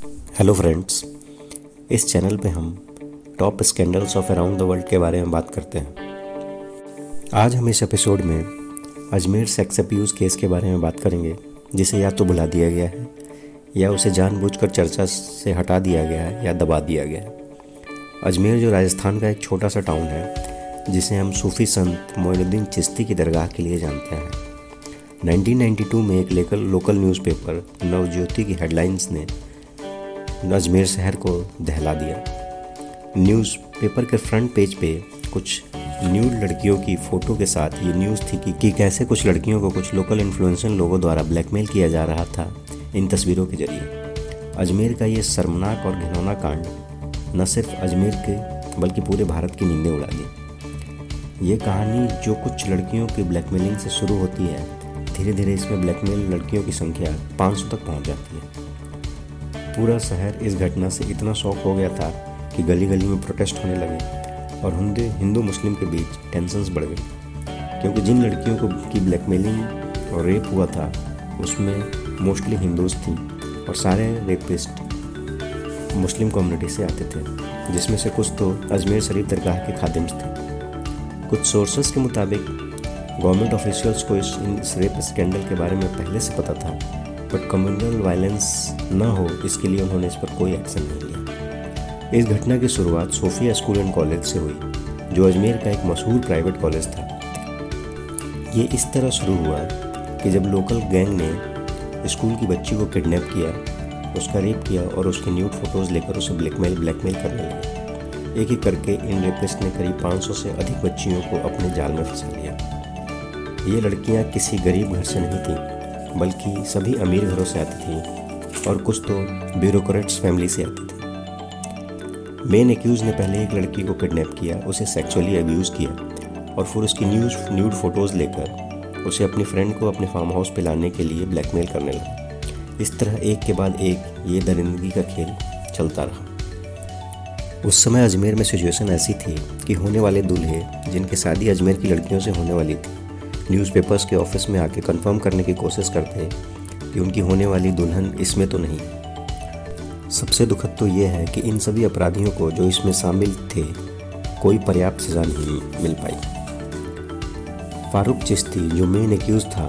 Hello friends, इस channel पे हम top scandals of around the world के बारे में बात करते हैं। आज हम इस एपिसोड में अजमेर सेक्स अब्यूज़ केस के बारे में बात करेंगे, जिसे या तो भुला दिया गया है या उसे जानबूझकर चर्चा से हटा दिया गया है या दबा दिया गया है। अजमेर जो राजस्थान का एक छोटा सा टाउन है, जिसे हम सूफ़ी संत मोइनुद्दीन चिश्ती की दरगाह के लिए जानते हैं। 1992 में एक लोकल न्यूज़पेपर नवज्योति की हेडलाइंस ने अजमेर शहर को दहला दिया। न्यूज़पेपर के फ्रंट पेज पे कुछ न्यूड लड़कियों की फ़ोटो के साथ ये न्यूज़ थी कि कैसे कुछ लड़कियों को कुछ लोकल इन्फ्लुएंसर लोगों द्वारा ब्लैकमेल किया जा रहा था इन तस्वीरों के जरिए। अजमेर का ये शर्मनाक और घिनौना कांड न सिर्फ अजमेर के बल्कि पूरे भारत की नींदें उड़ा दी। ये कहानी जो कुछ लड़कियों की ब्लैकमेलिंग से शुरू होती है, धीरे धीरे इसमें ब्लैकमेल लड़कियों की संख्या 500 तक पहुंच जाती है। पूरा शहर इस घटना से इतना शॉक हो गया था कि गली गली में प्रोटेस्ट होने लगे और हिंदू मुस्लिम के बीच टेंशन्स बढ़ गई, क्योंकि जिन लड़कियों की ब्लैकमेलिंग और रेप हुआ था उसमें मोस्टली हिंदूज थी और सारे रेपिस्ट मुस्लिम कम्युनिटी से आते थे, जिसमें से कुछ तो अजमेर शरीफ दरगाह के खादिम्स थे। कुछ सोर्सेस के मुताबिक गवर्नमेंट ऑफिशियल्स को इस रेप स्कैंडल के बारे में पहले से पता था, बट कम्युनल वायलेंस न हो इसके लिए उन्होंने इस पर कोई एक्शन नहीं लिया। इस घटना की शुरुआत सोफिया स्कूल एंड कॉलेज से हुई, जो अजमेर का एक मशहूर प्राइवेट कॉलेज था। ये इस तरह शुरू हुआ कि जब लोकल गैंग ने स्कूल की बच्ची को किडनैप किया, उसका रेप किया और उसके न्यूड फोटोज़ लेकर उसे ब्लैकमेल करने लगे। एक एक करके इन रेपिस्ट ने करीब 500 से अधिक बच्चियों को अपने जाल में फंसा लिया। ये लड़कियां किसी गरीब घर से नहीं थीं, बल्कि सभी अमीर घरों से आती थी और कुछ तो ब्यूरोक्रेट्स फैमिली से आती थी। मेन एक्यूज़ ने पहले एक लड़की को किडनैप किया, उसे सेक्सुअली अब्यूज़ किया और फिर उसकी न्यूड फोटोज़ लेकर उसे अपनी फ्रेंड को अपने फार्म हाउस पे लाने के लिए ब्लैकमेल करने लगा। इस तरह एक के बाद एक ये दरिंदगी का खेल चलता रहा। उस समय अजमेर में सिचुएशन ऐसी थी कि होने वाले दूल्हे, जिनकी शादी अजमेर की लड़कियों से होने वाली थी, न्यूज़पेपर्स के ऑफिस में आके कंफर्म करने की कोशिश करते हैं कि उनकी होने वाली दुल्हन इसमें तो नहीं। सबसे दुखद तो ये है कि इन सभी अपराधियों को जो इसमें शामिल थे, कोई पर्याप्त सज़ा नहीं मिल पाई। फारूक चिश्ती, जो मेन एक्यूज़ था,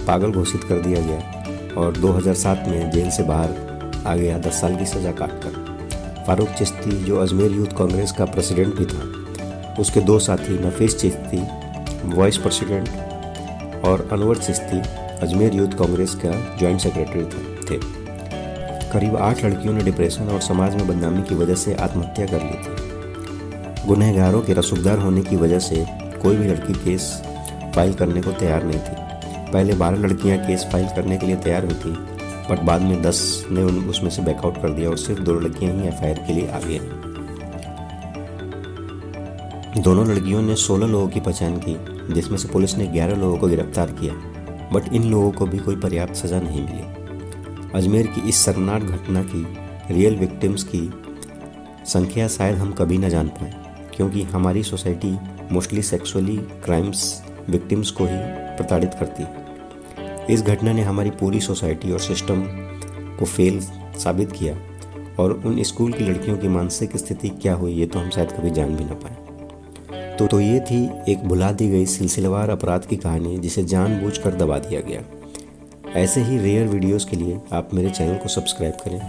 पागल घोषित कर दिया गया और 2007 में जेल से बाहर आ गया 10 साल की सज़ा काटकर। फारूक चिश्ती, जो अजमेर यूथ कांग्रेस का प्रेसिडेंट भी था, उसके दो साथी नफीस चिश्ती वाइस प्रेसिडेंट और अनवर चिश्ती अजमेर यूथ कांग्रेस का जॉइंट सेक्रेटरी थे। करीब 8 लड़कियों ने डिप्रेशन और समाज में बदनामी की वजह से आत्महत्या कर ली थी। गुनहगारों के रसूखदार होने की वजह से कोई भी लड़की केस फाइल करने को तैयार नहीं थी। पहले 12 लड़कियां केस फाइल करने के लिए तैयार हुई थी, बट बाद में 10 ने उसमें से बैकआउट कर दिया और सिर्फ 2 लड़कियां ही एफआईआर के लिए आ गई। दोनों लड़कियों ने 16 लोगों की पहचान की, जिसमें से पुलिस ने 11 लोगों को गिरफ्तार किया, बट इन लोगों को भी कोई पर्याप्त सज़ा नहीं मिली। अजमेर की इस शर्मनाक घटना की रियल विक्टिम्स की संख्या शायद हम कभी न जान पाएँ, क्योंकि हमारी society mostly sexually crimes victims को ही प्रताड़ित करती है। इस घटना ने हमारी पूरी सोसाइटी और सिस्टम को फेल साबित किया और उन स्कूल की लड़कियों की मानसिक स्थिति क्या हुई ये तो हम शायद कभी जान भी ना पाए। तो ये थी एक भुला दी गई सिलसिलेवार अपराध की कहानी, जिसे जानबूझकर दबा दिया गया। ऐसे ही रेयर वीडियोस के लिए आप मेरे चैनल को सब्सक्राइब करें।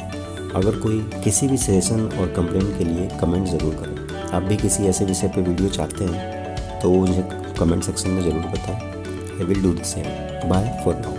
अगर कोई किसी भी सजेशन और कंप्लेंट के लिए कमेंट ज़रूर करें। आप भी किसी ऐसे विषय पर वीडियो चाहते हैं तो मुझे कमेंट सेक्शन में ज़रूर बताएं। I will do the same. Bye for now.